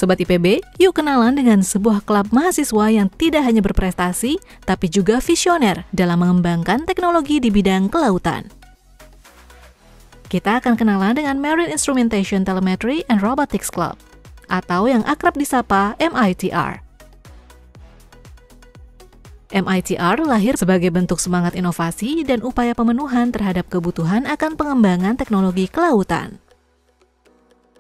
Sobat IPB, yuk kenalan dengan sebuah klub mahasiswa yang tidak hanya berprestasi, tapi juga visioner dalam mengembangkan teknologi di bidang kelautan. Kita akan kenalan dengan Marine Instrumentation Telemetry and Robotics Club, atau yang akrab disapa MITR. MITR lahir sebagai bentuk semangat inovasi dan upaya pemenuhan terhadap kebutuhan akan pengembangan teknologi kelautan.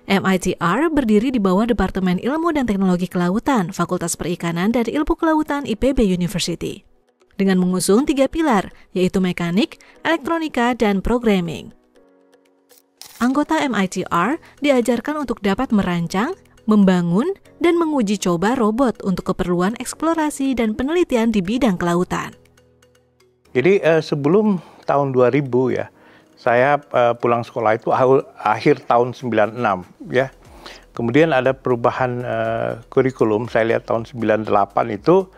MITR berdiri di bawah Departemen Ilmu dan Teknologi Kelautan, Fakultas Perikanan dan Ilmu Kelautan IPB University, dengan mengusung 3 pilar, yaitu mekanik, elektronika, dan programming. Anggota MITR diajarkan untuk dapat merancang, membangun, dan menguji coba robot untuk keperluan eksplorasi dan penelitian di bidang kelautan. Jadi sebelum tahun 2000 ya, saya pulang sekolah itu akhir tahun 96 ya. Kemudian ada perubahan kurikulum, saya lihat tahun 98 itu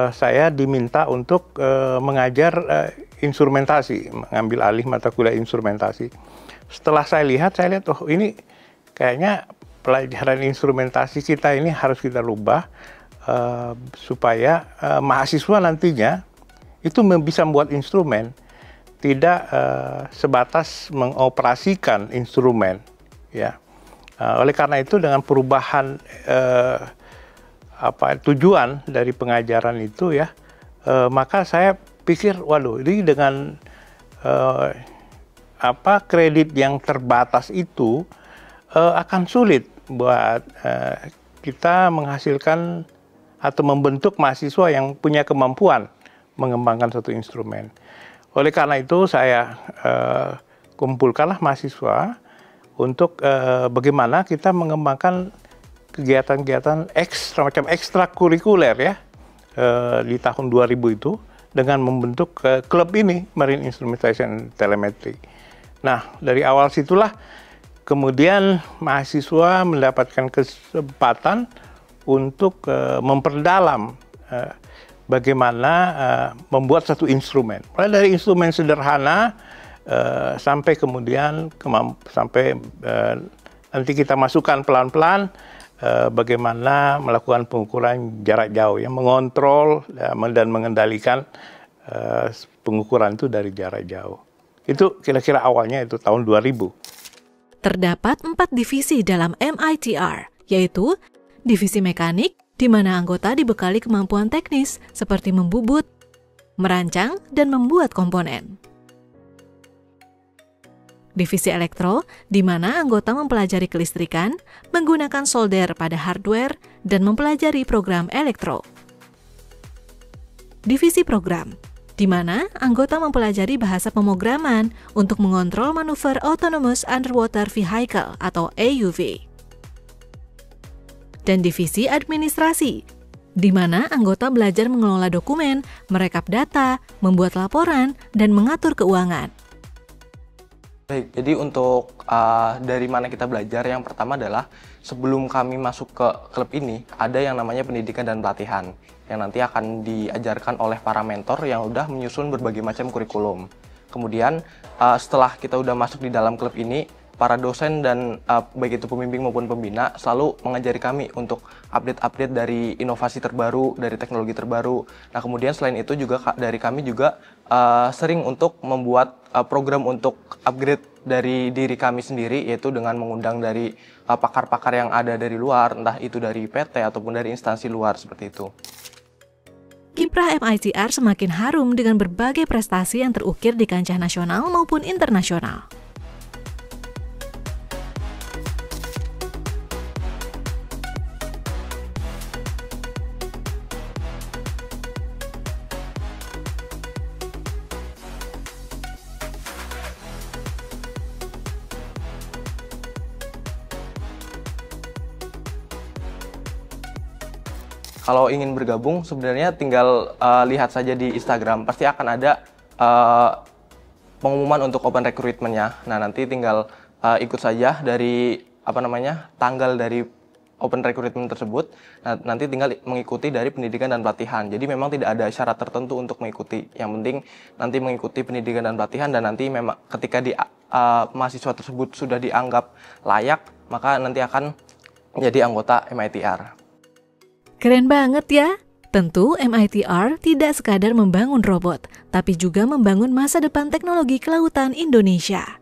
saya diminta untuk mengajar instrumentasi, mengambil alih mata kuliah instrumentasi. Setelah saya lihat oh ini kayaknya pelajaran instrumentasi kita ini harus kita rubah supaya mahasiswa nantinya itu bisa membuat instrumen, tidak sebatas mengoperasikan instrumen, ya. Oleh karena itu dengan perubahan tujuan dari pengajaran itu ya, maka saya pikir, waduh, ini dengan kredit yang terbatas itu akan sulit buat kita menghasilkan atau membentuk mahasiswa yang punya kemampuan mengembangkan suatu instrumen. Oleh karena itu saya kumpulkanlah mahasiswa untuk bagaimana kita mengembangkan kegiatan-kegiatan semacam ekstrakurikuler ya di tahun 2000 itu dengan membentuk klub ini, Marine Instrumentation Telemetry. Nah, dari awal situlah kemudian mahasiswa mendapatkan kesempatan untuk memperdalam bagaimana membuat satu instrumen. Mulai dari instrumen sederhana sampai kemudian nanti kita masukkan pelan-pelan bagaimana melakukan pengukuran jarak jauh, ya, mengontrol dan mengendalikan pengukuran itu dari jarak jauh. Itu kira-kira awalnya itu tahun 2000. Terdapat 4 divisi dalam MITR, yaitu divisi mekanik, di mana anggota dibekali kemampuan teknis seperti membubut, merancang, dan membuat komponen. Divisi elektro, di mana anggota mempelajari kelistrikan, menggunakan solder pada hardware, dan mempelajari program elektro. Divisi program, di mana anggota mempelajari bahasa pemrograman untuk mengontrol manuver Autonomous Underwater Vehicle atau AUV. Dan divisi administrasi, di mana anggota belajar mengelola dokumen, merekap data, membuat laporan, dan mengatur keuangan. Baik, jadi untuk dari mana kita belajar, yang pertama adalah sebelum kami masuk ke klub ini, ada yang namanya pendidikan dan pelatihan, yang nanti akan diajarkan oleh para mentor yang udah menyusun berbagai macam kurikulum. Kemudian setelah kita udah masuk di dalam klub ini, para dosen dan baik itu pembimbing maupun pembina selalu mengajari kami untuk update-update dari inovasi terbaru, dari teknologi terbaru. Nah, kemudian selain itu juga dari kami juga sering untuk membuat program untuk upgrade dari diri kami sendiri, yaitu dengan mengundang dari pakar-pakar yang ada dari luar, entah itu dari PT ataupun dari instansi luar seperti itu. Kiprah MITR semakin harum dengan berbagai prestasi yang terukir di kancah nasional maupun internasional. Kalau ingin bergabung, sebenarnya tinggal lihat saja di Instagram, pasti akan ada pengumuman untuk open recruitment-nya. Nah, nanti tinggal ikut saja dari tanggal dari open recruitment tersebut. Nah, nanti tinggal mengikuti dari pendidikan dan pelatihan. Jadi memang tidak ada syarat tertentu untuk mengikuti. Yang penting nanti mengikuti pendidikan dan pelatihan, dan nanti memang ketika mahasiswa tersebut sudah dianggap layak, maka nanti akan menjadi anggota MITR. Keren banget ya! Tentu MITR tidak sekadar membangun robot, tapi juga membangun masa depan teknologi kelautan Indonesia.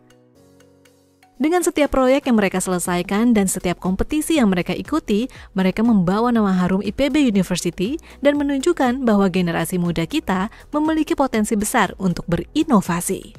Dengan setiap proyek yang mereka selesaikan dan setiap kompetisi yang mereka ikuti, mereka membawa nama harum IPB University dan menunjukkan bahwa generasi muda kita memiliki potensi besar untuk berinovasi.